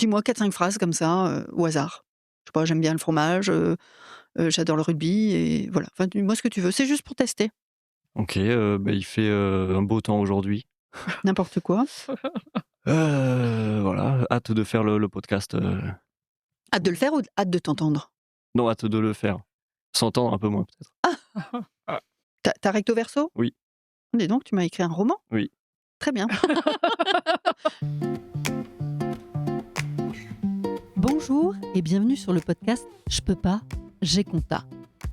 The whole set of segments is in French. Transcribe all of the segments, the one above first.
Dis-moi 4-5 phrases comme ça, au hasard. Je sais pas, j'aime bien le fromage, j'adore le rugby et voilà. Enfin, dis-moi ce que tu veux, c'est juste pour tester. OK, il fait, un beau temps aujourd'hui. N'importe quoi. Voilà, hâte de faire le podcast, Hâte de le faire ou hâte de t'entendre? non, hâte de le faire. S'entendre un peu moins peut-être. Tu recto verso? Oui, Dis donc, tu m'as écrit un roman? oui. Très bien. Bonjour et bienvenue sur le podcast Je peux pas, j'ai compta.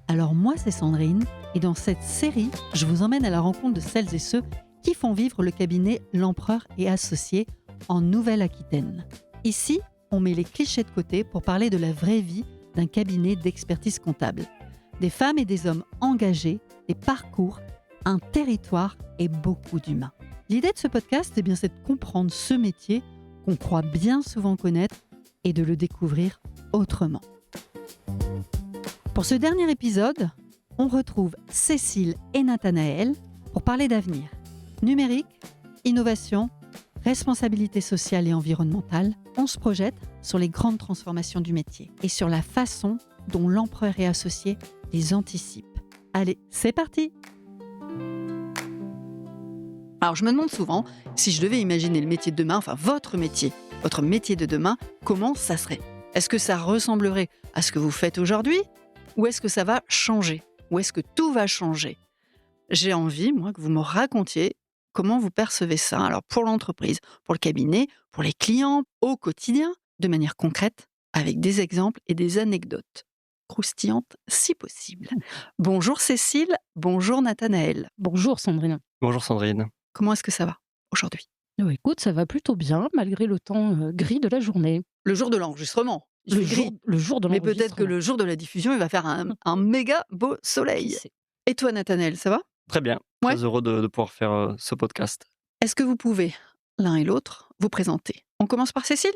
Alors moi c'est Sandrine et dans cette série, je vous emmène à la rencontre de celles et ceux qui font vivre le cabinet L'Empereur et Associés en Nouvelle-Aquitaine. Ici, on met les clichés de côté pour parler de la vraie vie d'un cabinet d'expertise comptable. Des femmes et des hommes engagés, des parcours, un territoire et beaucoup d'humains. L'idée de ce podcast, c'est de comprendre ce métier qu'on croit bien souvent connaître et de le découvrir autrement. Pour ce dernier épisode, on retrouve Cécile et Nathanaël pour parler d'avenir. Numérique, innovation, responsabilité sociale et environnementale, on se projette sur les grandes transformations du métier et sur la façon dont l'Empereur et Associés les anticipe. Allez, c'est parti! Alors je me demande souvent, si je devais imaginer le métier de demain, enfin votre métier de demain, comment ça serait? Est-ce que ça ressemblerait à ce que vous faites aujourd'hui? Ou est-ce que ça va changer? Ou est-ce que tout va changer? J'ai envie, moi, que vous me racontiez comment vous percevez ça. Alors pour l'entreprise, pour le cabinet, pour les clients, au quotidien, de manière concrète, avec des exemples et des anecdotes croustillantes si possible. Bonjour Cécile, bonjour Nathanaël. Bonjour Sandrine. Bonjour Sandrine. Comment est-ce que ça va aujourd'hui? Écoute, ça va plutôt bien malgré le temps gris de la journée. Le jour de l'enregistrement, il fait gris. Le jour de Mais l'enregistrement. peut-être que le jour de la diffusion, il va faire un méga beau Qui soleil. sait? Et toi Nathanaël, ça va? Très bien, Ouais. très heureux de pouvoir faire, ce podcast. Est-ce que vous pouvez, l'un et l'autre, vous présenter? On commence par Cécile?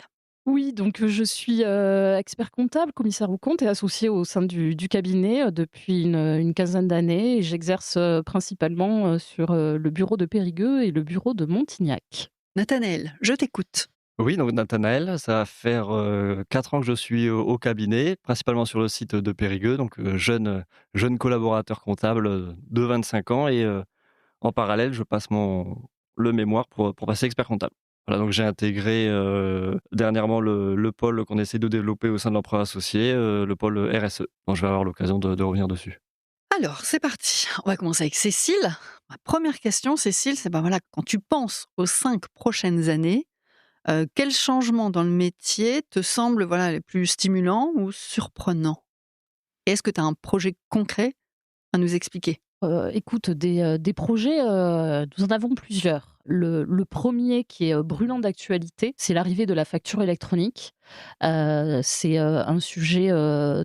Oui, donc je suis expert comptable, commissaire aux comptes et associée au sein du cabinet depuis une quinzaine d'années. Et j'exerce principalement sur le bureau de Périgueux et le bureau de Montignac. Nathanaël, je t'écoute. Oui, donc Nathanaël, ça va faire, 4 ans que je suis au cabinet, principalement sur le site de Périgueux, donc jeune collaborateur comptable, de 25 ans et en parallèle, je passe le mémoire pour passer expert comptable. Voilà, donc j'ai intégré, dernièrement le pôle qu'on essaie de développer au sein de l'Empereur Associé, le pôle RSE, dont je vais avoir l'occasion de revenir dessus. Alors, c'est parti. On va commencer avec Cécile. Ma première question, Cécile, c'est voilà, quand tu penses aux 5 prochaines années, quel changement dans le métier te semble les plus stimulants ou surprenants? Et est-ce que tu as un projet concret à nous expliquer? Écoute, des projets, nous en avons plusieurs. Le 1er qui est, brûlant d'actualité, c'est l'arrivée de la facture électronique. C'est, un sujet,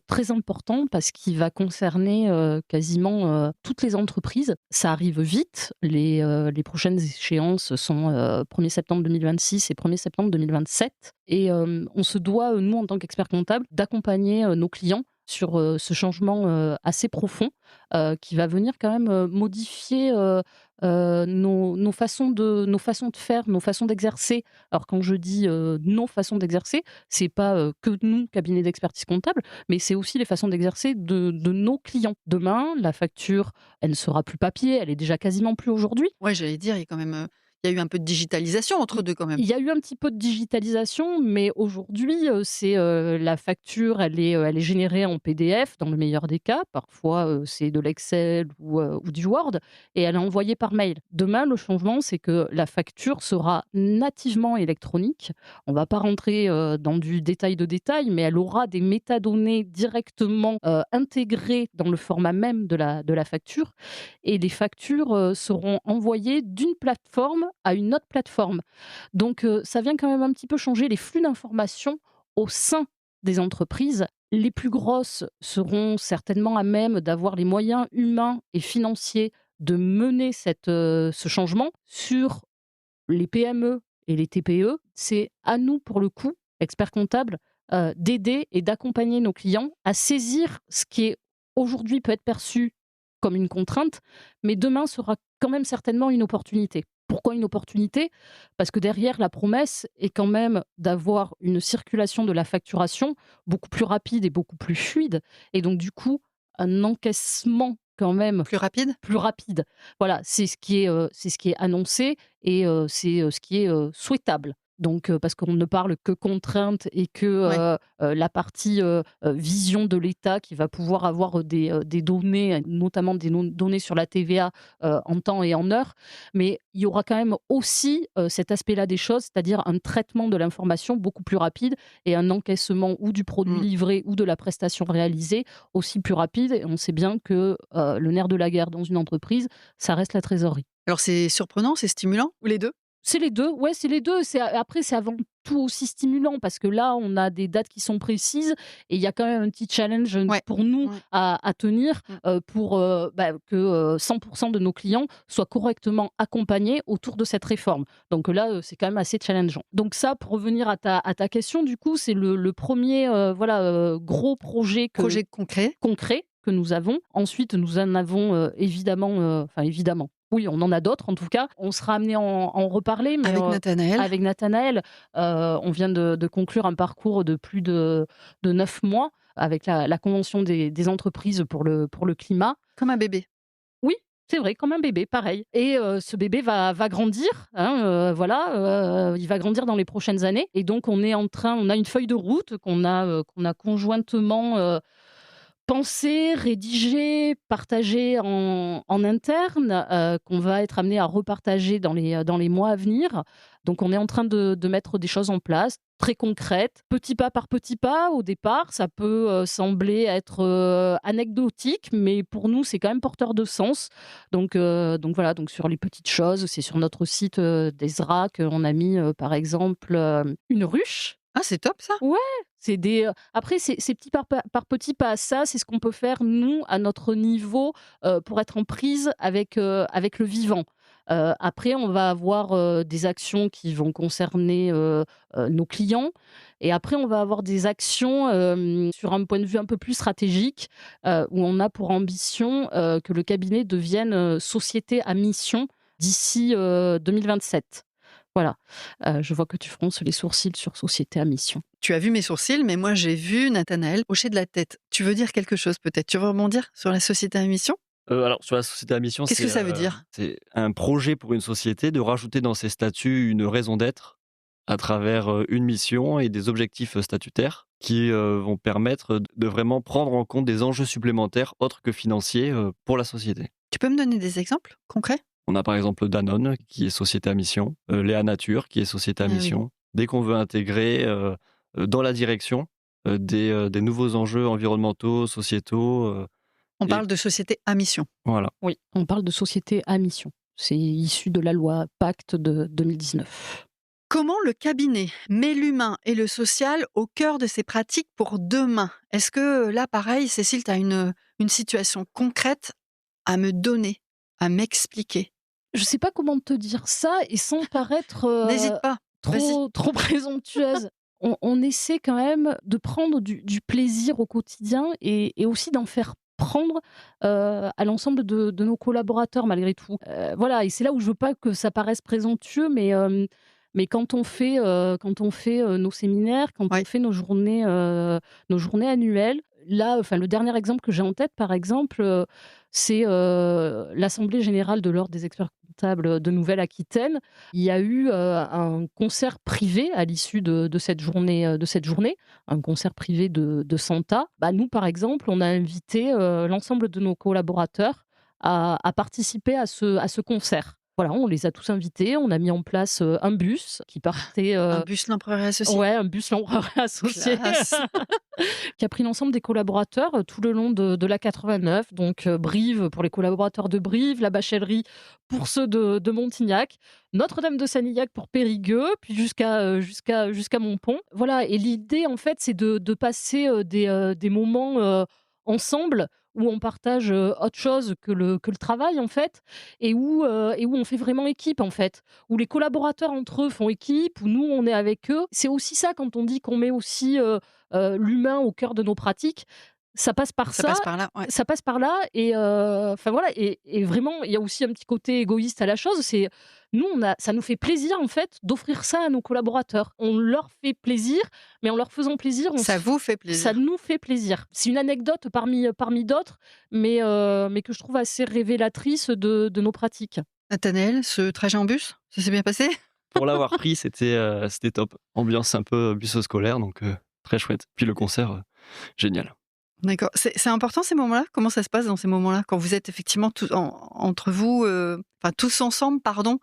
très important parce qu'il va concerner, quasiment, toutes les entreprises. Ça arrive vite. Les prochaines échéances sont, 1er septembre 2026 et 1er septembre 2027 et on se doit, nous, en tant qu'experts comptables, d'accompagner, nos clients sur, ce changement, assez profond, qui va venir quand même, modifier, nos façons de faire, nos façons d'exercer. Alors quand je dis, nos façons d'exercer, c'est pas, que nous, cabinet d'expertise comptable, mais c'est aussi les façons d'exercer de nos clients. Demain, la facture, elle ne sera plus papier, elle est déjà quasiment plus aujourd'hui. Ouais, j'allais dire, il y a quand même, il y a eu un peu de digitalisation entre deux quand même. Il y a eu un petit peu de digitalisation, mais aujourd'hui, c'est, la facture, elle est générée en PDF dans le meilleur des cas. Parfois, c'est de l'Excel ou du Word et elle est envoyée par mail. Demain, le changement, c'est que la facture sera nativement électronique. On va pas rentrer, dans du détail de détail, mais elle aura des métadonnées directement, intégrées dans le format même de la facture et les factures, seront envoyées d'une plateforme à une autre plateforme. Donc ça vient quand même un petit peu changer les flux d'informations au sein des entreprises. Les plus grosses seront certainement à même d'avoir les moyens humains et financiers de mener ce changement. Sur les PME et les TPE, c'est à nous, pour le coup, experts comptables, d'aider et d'accompagner nos clients à saisir ce qui est aujourd'hui peut être perçu comme une contrainte, mais demain sera quand même certainement une opportunité. Pourquoi une opportunité? Parce que derrière, la promesse est quand même d'avoir une circulation de la facturation beaucoup plus rapide et beaucoup plus fluide et donc du coup, un encaissement quand même Plus rapide? plus rapide. Voilà, c'est ce qui est annoncé et c'est, ce qui est, souhaitable. Donc parce qu'on ne parle que contraintes et que, Ouais. la partie, vision de l'État qui va pouvoir avoir, des données, notamment des données sur la TVA, en temps et en heure. Mais il y aura quand même aussi, cet aspect-là des choses, c'est-à-dire un traitement de l'information beaucoup plus rapide et un encaissement ou du produit Mmh. livré ou de la prestation réalisée aussi plus rapide et on sait bien que, le nerf de la guerre dans une entreprise, ça reste la trésorerie. Alors c'est surprenant, c'est stimulant ou les 2? C'est les 2, ouais, c'est les 2. Après, c'est avant tout aussi stimulant parce que là, on a des dates qui sont précises et il y a quand même un petit challenge, Ouais. pour nous Ouais. à tenir, Mmh. pour, que, 100 de nos clients soient correctement accompagnés autour de cette réforme. Donc là, c'est quand même assez challengeant. Donc ça, pour revenir à ta question, du coup, c'est le 1er, voilà, gros projet Projet concret concret que nous avons. Ensuite, nous en avons, évidemment, enfin évidemment, oui, on en a d'autres en tout cas. On sera amené à en reparler, mais avec Nathanaël. avec Nathanaël, on vient de conclure un parcours de plus de 9 mois avec la convention des entreprises pour le climat. Comme un bébé. Oui, c'est vrai, comme un bébé, pareil et ce bébé va grandir, hein, voilà, il va grandir dans les prochaines années et donc on a une feuille de route qu'on a conjointement, pensée, rédigée, partagée en interne, qu'on va être amené à repartager dans les mois à venir. Donc on est en train de mettre des choses en place, très concrètes, petit pas par petit pas au départ. Ça peut, sembler être, anecdotique, mais pour nous, c'est quand même porteur de sens. Donc voilà, donc sur les petites choses, c'est sur notre site, d'Ezra qu'on a mis, par exemple, une ruche. Ah, c'est top ça! Ouais, c'est des, après c'est petit par petits pas. Ça, c'est ce qu'on peut faire nous, à notre niveau, pour être en prise avec le vivant. Après on va avoir, des actions qui vont concerner, nos clients et après on va avoir des actions, sur un point de vue un peu plus stratégique, où on a pour ambition, que le cabinet devienne, société à mission d'ici, 2027. Voilà, je vois que tu fronces les sourcils sur société à mission. Tu as vu mes sourcils, mais moi j'ai vu Nathanaël hocher de la tête. Tu veux dire quelque chose peut-être? Tu veux rebondir sur la société à mission? Alors sur la société à mission, Qu'est-ce que ça veut dire? c'est un projet pour une société de rajouter dans ses statuts une raison d'être à travers, une mission et des objectifs, statutaires qui, vont permettre de vraiment prendre en compte des enjeux supplémentaires autres que financiers, pour la société. Tu peux me donner des exemples concrets? On a par exemple Danone qui est société à mission, Léa Nature qui est société à Ah oui. mission. Dès qu'on veut intégrer, dans la direction, des nouveaux enjeux environnementaux, sociétaux, On et parle de société à mission. voilà. Oui, on parle de société à mission. C'est issu de la loi Pacte de 2019. Comment le cabinet met l'humain et le social au cœur de ses pratiques pour demain? Est-ce que là, pareil, Cécile, tu as une situation concrète à me donner, à m'expliquer? Je sais pas comment te dire ça et sans paraître, N'hésite pas, vas-y. trop présomptueuse. On essaie quand même de prendre du plaisir au quotidien et aussi d'en faire prendre, à l'ensemble de nos collaborateurs malgré tout. Voilà et c'est là où je veux pas que ça paraisse présomptueux mais quand on fait, nos séminaires, quand Ouais. on fait nos journées annuelles, là, enfin, le dernier exemple que j'ai en tête, par exemple, c'est, l'assemblée générale de l'Ordre des experts comptables de Nouvelle-Aquitaine. Il y a eu, un concert privé à l'issue de cette journée, un concert privé de Santa. Bah, nous, par exemple, on a invité, l'ensemble de nos collaborateurs à participer à ce concert. Voilà, on les a tous invités, on a mis en place, un bus qui partait, Un bus l'empereur et associé? ouais, un bus l'Empereur et associé Classe! qui a pris l'ensemble des collaborateurs, tout le long de l'A 89, donc Brive pour les collaborateurs de Brive, la Bachellerie pour ceux de Montignac, Notre-Dame de Sanilhac pour Périgueux, puis jusqu'à Montpont. Voilà et l'idée en fait, c'est de passer, des moments, ensemble où on partage, autre chose que le travail en fait et où on fait vraiment équipe en fait. Où les collaborateurs entre eux font équipe, où nous on est avec eux. C'est aussi ça quand on dit qu'on met aussi, l'humain au cœur de nos pratiques, Ça passe par Ça ça. passe par là, ouais. Ça passe par là et enfin voilà et vraiment, il y a aussi un petit côté égoïste à la chose, c'est nous, ça nous fait plaisir, en fait, d'offrir ça à nos collaborateurs. On leur fait plaisir, mais en leur faisant plaisir, Ça vous fait ça plaisir. nous fait plaisir. C'est une anecdote parmi d'autres, mais que je trouve assez révélatrice de nos pratiques. Nathanaël, ce trajet en bus, ça s'est bien passé? Pour l'avoir pris, c'était top. Ambiance un peu bus scolaire, donc très chouette. Puis le concert, génial. D'accord. C'est important ces moments-là? Comment ça se passe dans ces moments-là? Quand vous êtes effectivement tous entre vous, enfin tous ensemble, pardon,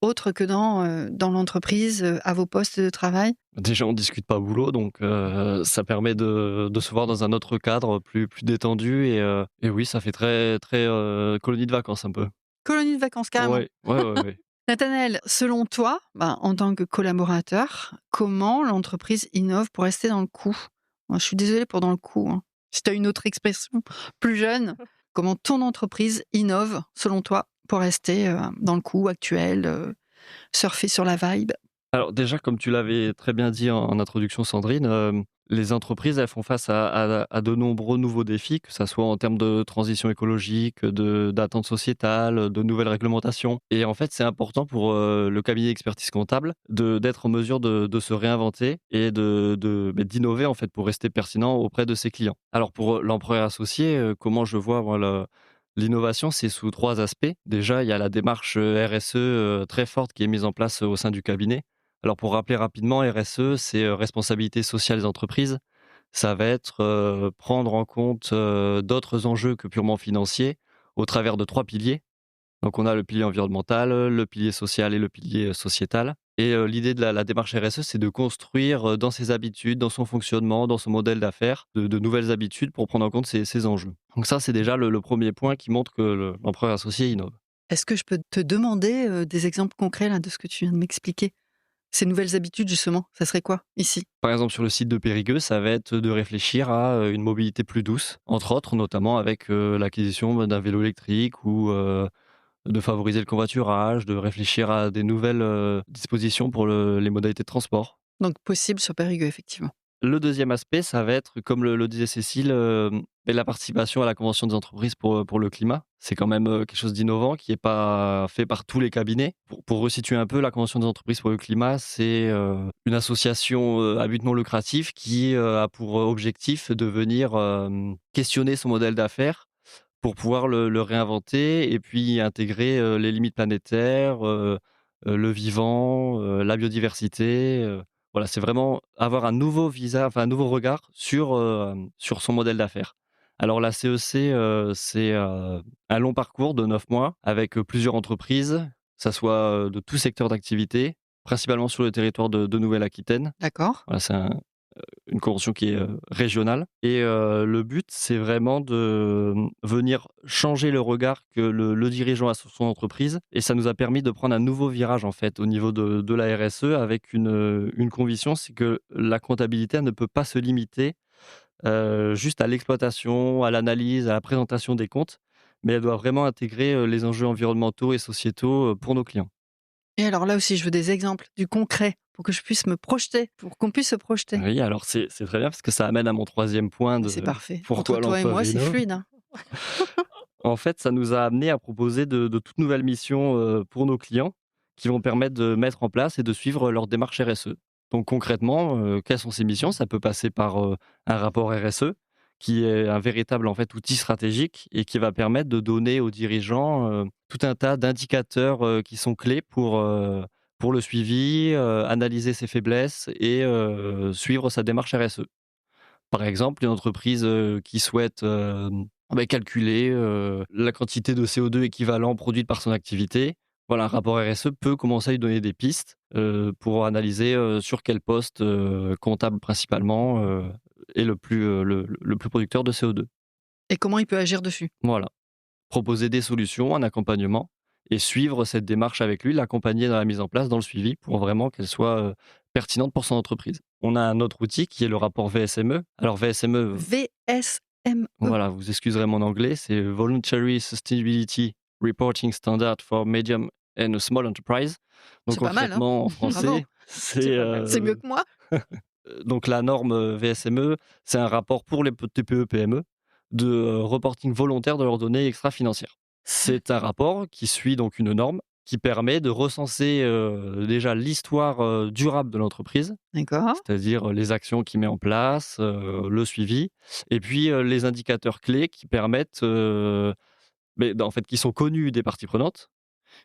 autres que dans l'entreprise, à vos postes de travail? Déjà, on discute pas boulot, donc ça permet de se voir dans un autre cadre plus détendu et oui, ça fait très, très colonie de vacances un peu. Colonie de vacances, carrément. Ouais, ouais, ouais, ouais. Nathanaël, selon toi, en tant que collaborateur, comment l'entreprise innove pour rester dans le coup? Moi, je suis désolée pour dans le coup, hein. Si tu as une autre expression plus jeune, comment ton entreprise innove, selon toi, pour rester dans le coup actuel, surfer sur la vibe? Alors déjà, comme tu l'avais très bien dit en introduction, Sandrine, les entreprises, elles font face à de nombreux nouveaux défis, que ça soit en termes de transition écologique, d'attentes sociétales, de nouvelles réglementations. Et en fait, c'est important pour le cabinet d'expertise comptable d'être en mesure de se réinventer et d'innover en fait pour rester pertinent auprès de ses clients. Alors pour l'employeur associé, comment je vois moi, l'innovation, c'est sous 3 aspects. Déjà, il y a la démarche RSE très forte qui est mise en place au sein du cabinet. Alors pour rappeler rapidement, RSE, c'est responsabilité sociale des entreprises. Ça va être prendre en compte d'autres enjeux que purement financiers au travers de 3 piliers. Donc on a le pilier environnemental, le pilier social et le pilier sociétal. Et l'idée de la démarche RSE, c'est de construire dans ses habitudes, dans son fonctionnement, dans son modèle d'affaires, de nouvelles habitudes pour prendre en compte ces enjeux. Donc ça, c'est déjà le premier point qui montre que l'emprunt associé innove. Est-ce que je peux te demander des exemples concrets là, de ce que tu viens de m'expliquer? Ces nouvelles habitudes, justement, ça serait quoi ici? Par exemple, sur le site de Périgueux, ça va être de réfléchir à une mobilité plus douce, entre autres, notamment avec l'acquisition d'un vélo électrique ou de favoriser le covoiturage, de réfléchir à des nouvelles dispositions pour les modalités de transport. Donc possible sur Périgueux, effectivement. Le deuxième aspect, ça va être, comme le disait Cécile, la participation à la convention des entreprises pour le climat. C'est quand même quelque chose d'innovant qui n'est pas fait par tous les cabinets. Pour resituer un peu, la convention des entreprises pour le climat, c'est une association à but non lucratif qui a pour objectif de venir questionner son modèle d'affaires pour pouvoir le réinventer et puis intégrer les limites planétaires, le vivant, la biodiversité. Voilà, c'est vraiment avoir un nouveau visage, enfin un nouveau regard sur son modèle d'affaires. Alors la CEC, c'est un long parcours de 9 mois avec plusieurs entreprises, que ça soit de tout secteur d'activité, principalement sur le territoire de Nouvelle-Aquitaine. D'accord. Voilà, c'est une convention qui est régionale. Et le but, c'est vraiment de venir changer le regard que le dirigeant a sur son entreprise. Et ça nous a permis de prendre un nouveau virage, en fait, au niveau de la RSE, avec une conviction, c'est que la comptabilité elle ne peut pas se limiter juste à l'exploitation, à l'analyse, à la présentation des comptes, mais elle doit vraiment intégrer les enjeux environnementaux et sociétaux pour nos clients. Et alors là aussi, je veux des exemples, du concret, pour que je puisse me projeter, pour qu'on puisse se projeter. Oui, alors c'est très bien parce que ça amène à mon troisième point de C'est parfait. pourquoi Entre toi et l'emploi moi, c'est innove. fluide, hein. En fait, ça nous a amené à proposer de toutes nouvelles missions pour nos clients qui vont permettre de mettre en place et de suivre leur démarche RSE. Donc concrètement, quelles sont ces missions? Ça peut passer par un rapport RSE qui est un véritable en fait outil stratégique et qui va permettre de donner aux dirigeants tout un tas d'indicateurs qui sont clés pour le suivi, analyser ses faiblesses et suivre sa démarche RSE. Par exemple, une entreprise qui souhaite calculer la quantité de CO2 équivalent produite par son activité. Voilà, un rapport RSE peut commencer à lui donner des pistes pour analyser sur quel poste comptable principalement est le plus producteur de CO2. Et comment il peut agir dessus? Voilà, proposer des solutions, un accompagnement et suivre cette démarche avec lui, l'accompagner dans la mise en place, dans le suivi pour vraiment qu'elle soit pertinente pour son entreprise. On a un autre outil qui est le rapport VSME. Alors VSME, VSME. voilà, vous excuserez mon anglais, c'est Voluntary Sustainability Reporting Standard for Medium and Small Enterprise. Donc C'est pas mal, hein? concrètement, en Bravo. français, c'est C'est mieux que moi. Donc la norme VSME, c'est un rapport pour les TPE-PME de reporting volontaire de leurs données extra-financières. C'est un rapport qui suit donc une norme qui permet de recenser déjà l'histoire durable de l'entreprise, D'accord. c'est-à-dire les actions qu'il met en place, le suivi, et puis les indicateurs clés qui permettent, en fait, qui sont connus des parties prenantes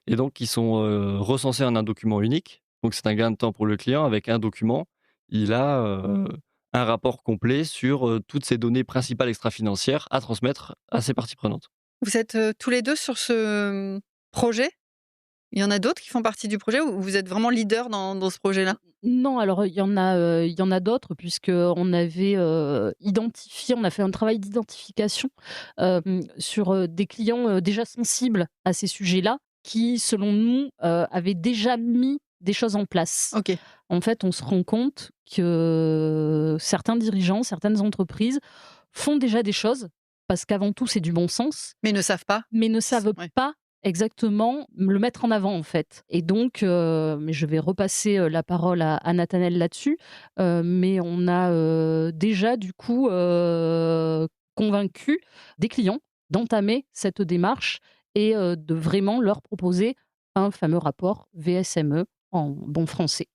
et donc qui sont recensés en un document unique. Donc c'est un gain de temps pour le client. Avec un document, il a un rapport complet sur toutes ces données principales extra-financières à transmettre à ses parties prenantes. Vous êtes tous les deux sur ce projet? Il y en a d'autres qui font partie du projet ou vous êtes vraiment leader dans ce projet-là? Non, alors il y en a d'autres puisqu'on avait, identifié on a fait un travail d'identification, sur, des clients, déjà sensibles à ces sujets-là, qui selon nous, avaient déjà mis des choses en place. OK, En fait, on se rend compte que certains dirigeants, certaines entreprises font déjà des choses, parce qu'avant tout, c'est du bon sens, mais ils ne savent pas? mais ne savent Ouais. pas exactement le mettre en avant, en fait. Et donc, mais je vais repasser, la parole à Nathanaël là-dessus, mais on a, déjà du coup, convaincu des clients d'entamer cette démarche et de vraiment leur proposer un fameux rapport VSME en bon français.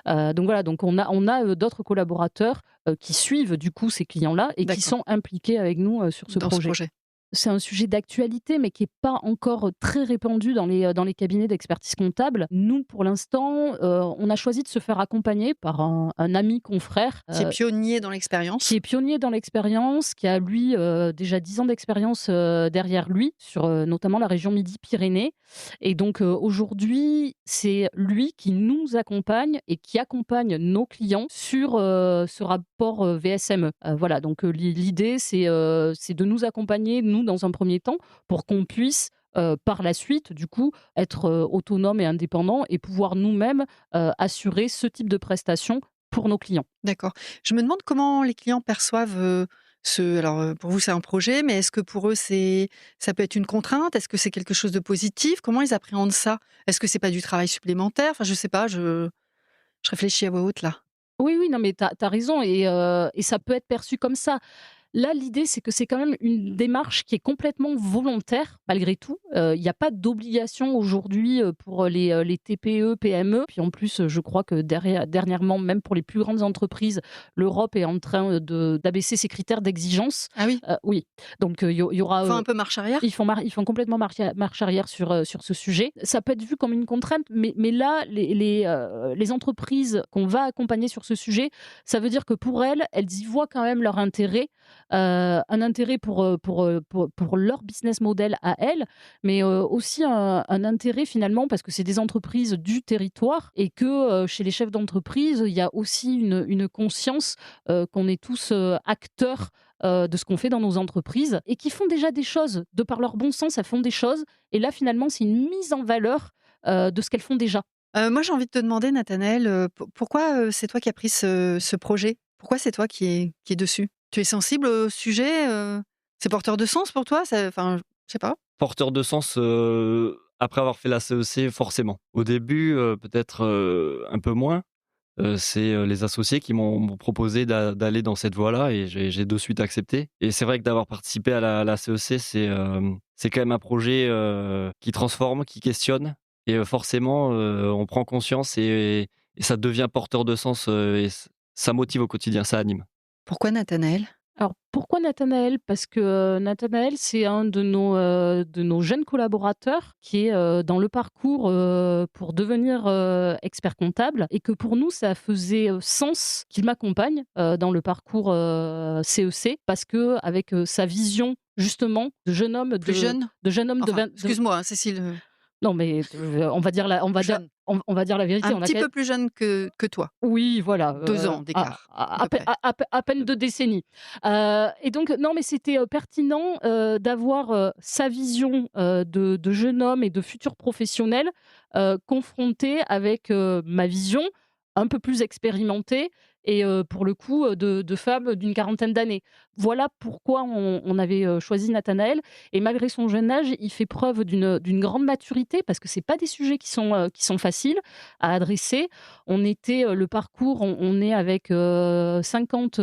Donc voilà, donc on a, d'autres collaborateurs, qui suivent du coup ces clients-là et qui D'accord, sont impliqués avec nous, sur ce dans ce projet. projet. C'est un sujet d'actualité, mais qui est pas encore très répandu dans les cabinets d'expertise comptable. Nous, pour l'instant, on a choisi de se faire accompagner par un ami confrère, Qui est pionnier dans qui l'expérience. est pionnier dans l'expérience, qui a lui, déjà 10 ans d'expérience, derrière lui sur, notamment la région Midi-Pyrénées et donc aujourd'hui, c'est lui qui nous accompagne et qui accompagne nos clients sur, ce rapport, VSME. Voilà donc l'idée c'est de nous accompagner, nous, dans un premier temps, pour qu'on puisse, par la suite, du coup, être, autonome et indépendant et pouvoir nous-mêmes, assurer ce type de prestations pour nos clients. D'accord. Je me demande comment les clients perçoivent, alors, pour vous, c'est un projet, mais est-ce que pour eux, ça peut être une contrainte? Est-ce que c'est quelque chose de positif? Comment ils appréhendent ça? Est-ce que c'est pas du travail supplémentaire? Enfin, je sais pas, je réfléchis à voix haute, là. Oui, oui, non, mais tu as raison et ça peut être perçu comme ça. Là, l'idée, c'est que c'est quand même une démarche qui est complètement volontaire, malgré tout. Il y a pas d'obligation aujourd'hui, pour les TPE, PME. Puis en plus, je crois que dernièrement, même pour les plus grandes entreprises, l'Europe est en train d'abaisser ses critères d'exigence. Ah oui? Oui, donc il y aura, Ils font un peu marche arrière? ils font complètement marche arrière sur ce sujet. Ça peut être vu comme une contrainte, mais là, les entreprises qu'on va accompagner sur ce sujet, ça veut dire que pour elles, elles y voient quand même leur intérêt, un intérêt pour leur business model à elles, mais aussi un intérêt finalement parce que c'est des entreprises du territoire et que, chez les chefs d'entreprise, il y a aussi une conscience, qu'on est tous, acteurs de ce qu'on fait dans nos entreprises et qui font déjà des choses. De par leur bon sens, elles font des choses et là, finalement, c'est une mise en valeur, de ce qu'elles font déjà. Moi, j'ai envie de te demander, Nathanaël, pourquoi, c'est toi qui as pris ce projet? Pourquoi c'est toi qui est dessus? Tu es sensible au sujet, c'est porteur de sens pour toi? Enfin, je sais pas. Porteur de sens, après avoir fait la CEC, forcément. Au début, peut-être, un peu moins. C'est, les associés qui m'ont proposé d'aller dans cette voie-là et j'ai de suite accepté et c'est vrai que d'avoir participé à la CEC, c'est quand même un projet, qui transforme, qui questionne et forcément, on prend conscience et ça devient porteur de sens, et ça motive au quotidien, ça anime. Pourquoi Nathanaël? Alors pourquoi Nathanaël? Parce que, Nathanaël, c'est un de nos jeunes collaborateurs qui est, dans le parcours, pour devenir, expert comptable et que pour nous, ça faisait, sens qu'il m'accompagne, dans le parcours, CEC parce qu'avec, sa vision justement Plus jeune? de jeune homme de Enfin, 20 de excuse-moi, hein, Cécile, non mais, jeune. on va dire la vérité, Un on a petit quand même peu plus jeune que toi. oui, voilà, 2 ans d'écart, à peu près. à peine 2 décennies. Et donc non, mais c'était, pertinent, d'avoir, sa vision, de jeune homme et de futur professionnel, confronté avec, ma vision un peu plus expérimentée et pour le coup, de femmes d'une quarantaine d'années. Voilà pourquoi on avait choisi Nathanaël, et malgré son jeune âge, il fait preuve d'une grande maturité parce que c'est pas des sujets qui sont faciles à adresser. Le parcours, on est avec 50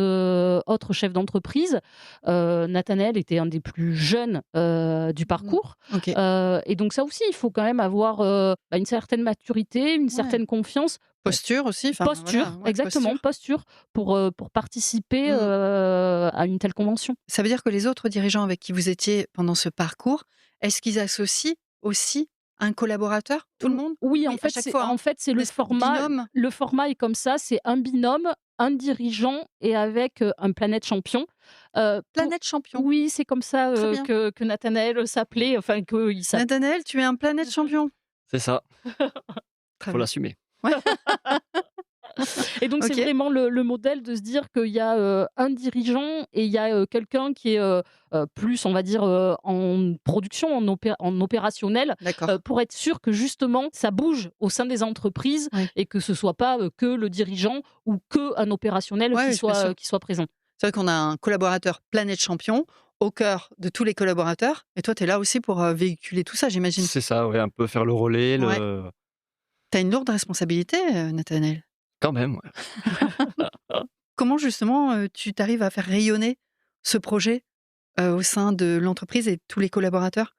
autres chefs d'entreprise. Nathanaël était un des plus jeunes du parcours. Ok. Et donc ça aussi, il faut quand même avoir une certaine maturité, une certaine confiance. Posture aussi. Posture, Voilà, ouais, exactement, posture pour participer à une telle convention. Ça veut dire que les autres dirigeants avec qui vous étiez pendant ce parcours, est-ce qu'ils associent aussi un collaborateur, tout le monde? Oui, À chaque fois, en fait, c'est une le espèce de format. binôme. Le format est comme ça, c'est un binôme, un dirigeant et avec un planète champion. Planète champion. Oui, c'est comme ça Très bien. que Nathanaël s'appelait, enfin qu'il s'appelle. Nathanaël, tu es un planète champion. C'est ça, Très faut bien. l'assumer. Et donc, Ok. c'est vraiment le modèle de se dire qu'il y a un dirigeant et il y a quelqu'un qui est plus, on va dire, en production, en opérationnel, D'accord. pour être sûr que justement, ça bouge au sein des entreprises Oui. et que ce soit pas que le dirigeant ou que un opérationnel Ouais, oui, bien sûr. qui soit présent. C'est vrai qu'on a un collaborateur planète champion au cœur de tous les collaborateurs. Et toi, tu es là aussi pour véhiculer tout ça, j'imagine. C'est ça, ouais, un peu faire le relais, Ouais. Tu as une lourde responsabilité, Nathanaël. quand même, ouais. Comment justement tu t'arrives à faire rayonner ce projet au sein de l'entreprise et de tous les collaborateurs?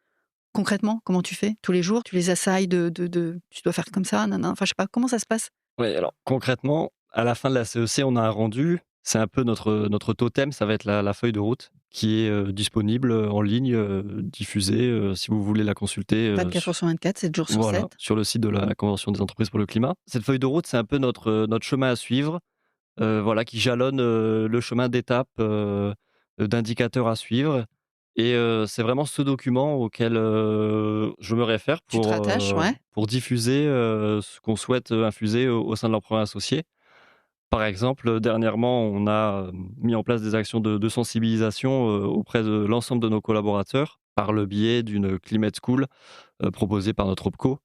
Concrètement, comment tu fais? Tous les jours, tu les assailles tu dois faire comme ça, nanana, enfin je sais pas, comment ça se passe? Ouais, alors concrètement, à la fin de la CEC, on a un rendu. C'est un peu notre totem, ça va être la feuille de route qui est disponible en ligne, diffusée, si vous voulez la consulter. 24 jours sur 24, 7 jours sur Voilà, 7. sur le site de la Convention des entreprises pour le climat. Cette feuille de route, c'est un peu notre chemin à suivre, voilà, qui jalonne le chemin d'étapes, d'indicateurs à suivre. Et c'est vraiment ce document auquel je me réfère Tu te rattaches, ouais. pour diffuser ce qu'on souhaite infuser au sein de leur programme associé. Par exemple, dernièrement, on a mis en place des actions de sensibilisation auprès de l'ensemble de nos collaborateurs par le biais d'une Climate School proposée par notre OPCO.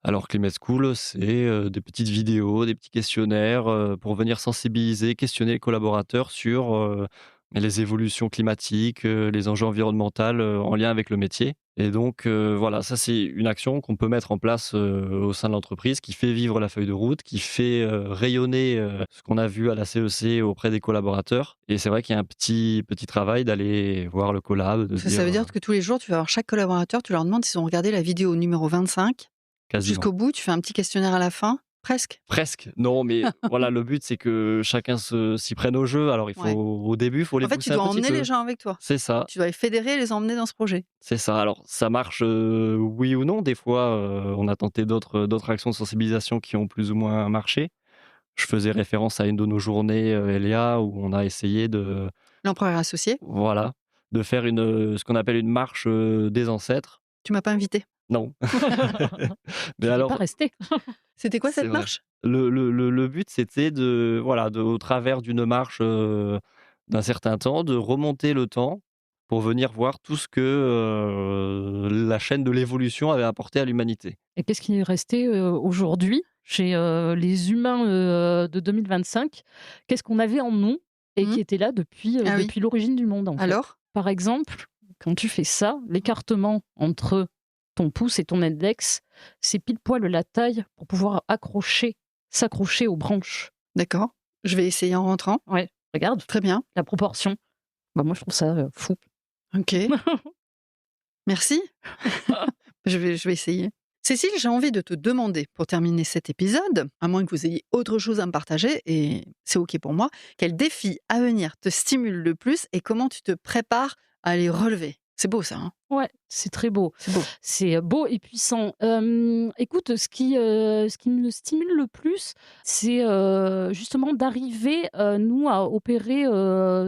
Alors Climate School, c'est des petites vidéos, des petits questionnaires pour venir sensibiliser, questionner les collaborateurs sur les évolutions climatiques, les enjeux environnementaux en lien avec le métier. Et donc voilà, ça c'est une action qu'on peut mettre en place au sein de l'entreprise, qui fait vivre la feuille de route, qui fait rayonner ce qu'on a vu à la CEC auprès des collaborateurs. Et c'est vrai qu'il y a un petit travail d'aller voir le collab, de se Ça veut dire que tous les jours, tu vas voir chaque collaborateur, tu leur demandes s'ils ont regardé la vidéo numéro 25 quasiment. jusqu'au bout, tu fais un petit questionnaire à la fin, presque. Presque. Non, mais voilà, le but, c'est que chacun s'y prenne au jeu. Alors, Ouais. au début, il faut les En fait, tu pousser dois un petit emmener peu. les gens avec toi. C'est ça, Tu dois les fédérer et les emmener dans ce projet. c'est ça. Alors, ça marche, oui ou non. Des fois, on a tenté d'autres actions de sensibilisation qui ont plus ou moins marché. Je faisais référence à une de nos journées, Elia, où on a essayé L'empereur associé, voilà, de faire ce qu'on appelle une marche des ancêtres. tu m'as pas invité. Non. Tu Mais ne pas alors, rester. C'était quoi c'est cette vrai. marche? Le but, c'était au travers d'une marche d'un certain temps, de remonter le temps pour venir voir tout ce que la chaîne de l'évolution avait apporté à l'humanité. Et qu'est-ce qui est resté aujourd'hui chez les humains de 2025? Qu'est-ce qu'on avait en nous et Mmh. qui était là Ah oui. depuis l'origine du monde, en fait? Alors? Par exemple, quand tu fais ça, l'écartement entre ton pouce et ton index, c'est pile poil la taille pour pouvoir s'accrocher aux branches. D'accord. Je vais essayer en rentrant. Ouais, regarde Très bien. la proportion. Bah, moi, je trouve ça fou. Ok. Merci. Je vais essayer. Cécile, j'ai envie de te demander, pour terminer cet épisode, à moins que vous ayez autre chose à me partager, et c'est ok pour moi, quel défi à venir te stimule le plus et comment tu te prépares à les relever? C'est beau ça, hein? Ouais, c'est très beau. C'est beau. C'est beau et puissant. Écoute, ce qui me stimule le plus, c'est justement d'arriver, nous, à opérer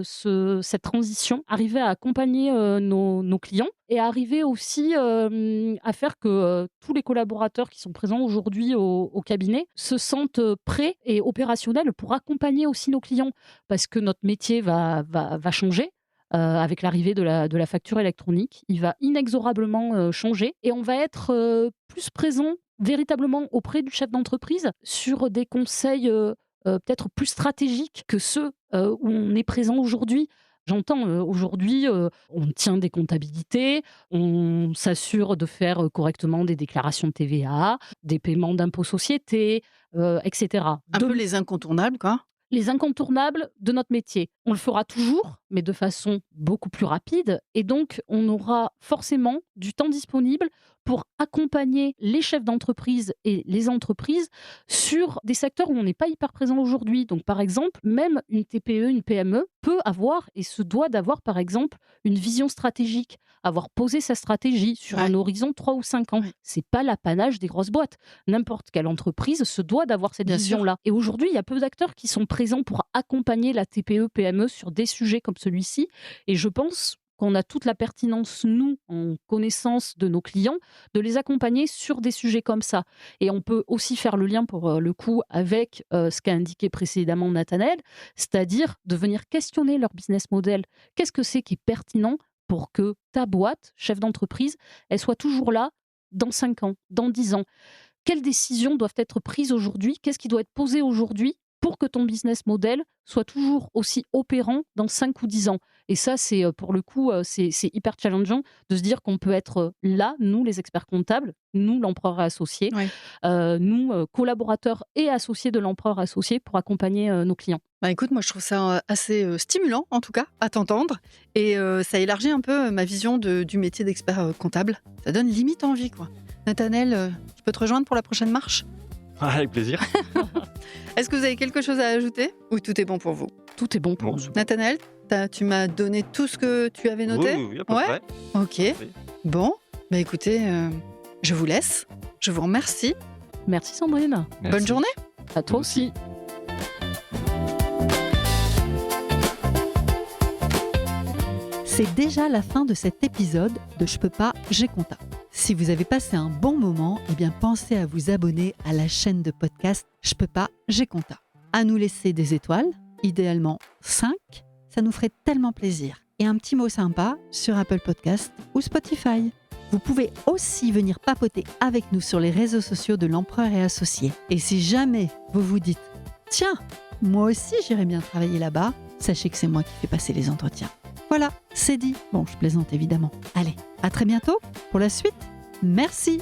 cette transition, arriver à accompagner nos clients et arriver aussi à faire que tous les collaborateurs qui sont présents aujourd'hui au cabinet se sentent prêts et opérationnels pour accompagner aussi nos clients. Parce que notre métier va changer. Avec l'arrivée de la facture électronique, il va inexorablement changer et on va être plus présent véritablement auprès du chef d'entreprise sur des conseils peut-être plus stratégiques que ceux où on est présent aujourd'hui. J'entends aujourd'hui, on tient des comptabilités, on s'assure de faire correctement des déclarations de TVA, des paiements d'impôts sociétés, etc. Un peu les incontournables, quoi. Les incontournables de notre métier. On le fera toujours, mais de façon beaucoup plus rapide. Et donc, on aura forcément du temps disponible pour accompagner les chefs d'entreprise et les entreprises sur des secteurs où on n'est pas hyper présent aujourd'hui. Donc, par exemple, même une TPE, une PME peut avoir et se doit d'avoir, par exemple, une vision stratégique, avoir posé sa stratégie sur un horizon 3 ou 5 ans. C'est pas l'apanage des grosses boîtes. N'importe quelle entreprise se doit d'avoir cette vision-là. Et aujourd'hui, il y a peu d'acteurs qui sont présents pour accompagner la TPE, PME sur des sujets comme celui-ci. Et je pense qu'on a toute la pertinence, nous, en connaissance de nos clients, de les accompagner sur des sujets comme ça. Et on peut aussi faire le lien, pour le coup, avec ce qu'a indiqué précédemment Nathanaël, c'est-à-dire de venir questionner leur business model. Qu'est-ce que c'est qui est pertinent pour que ta boîte, chef d'entreprise, elle soit toujours là dans 5 ans, dans 10 ans? Quelles décisions doivent être prises aujourd'hui? Qu'est-ce qui doit être posé aujourd'hui pour que ton business model soit toujours aussi opérant dans 5 ou 10 ans? Et ça, c'est pour le coup, c'est hyper challengeant de se dire qu'on peut être là, nous, les experts comptables, nous, l'empereur associé, nous, collaborateurs et associés de l'empereur associé, pour accompagner nos clients. Bah écoute, moi je trouve ça assez stimulant, en tout cas, à t'entendre. Et ça élargit un peu ma vision du métier d'expert comptable. Ça donne limite envie, quoi. Nathanaël, je peux te rejoindre pour la prochaine marche? Avec plaisir. Est-ce que vous avez quelque chose à ajouter ou tout est bon pour vous? Tout est bon pour Bon, nous. Nathanaël, tu m'as donné tout ce que tu avais noté? Oui, à peu près. Ok. Bon, bah écoutez, je vous laisse. Je vous remercie. Merci Sandrine. Merci. Bonne journée. À toi Vous aussi. aussi. C'est déjà la fin de cet épisode de Je peux pas, j'ai compta. Si vous avez passé un bon moment, eh bien pensez à vous abonner à la chaîne de podcast Je peux pas, j'ai compta. À nous laisser des étoiles, idéalement 5, ça nous ferait tellement plaisir. Et un petit mot sympa sur Apple Podcast ou Spotify. Vous pouvez aussi venir papoter avec nous sur les réseaux sociaux de l'Empereur et Associés. Et si jamais vous vous dites « Tiens, moi aussi j'irais bien travailler là-bas », sachez que c'est moi qui fais passer les entretiens. Voilà, c'est dit. Bon, je plaisante évidemment. Allez, à très bientôt pour la suite. Merci.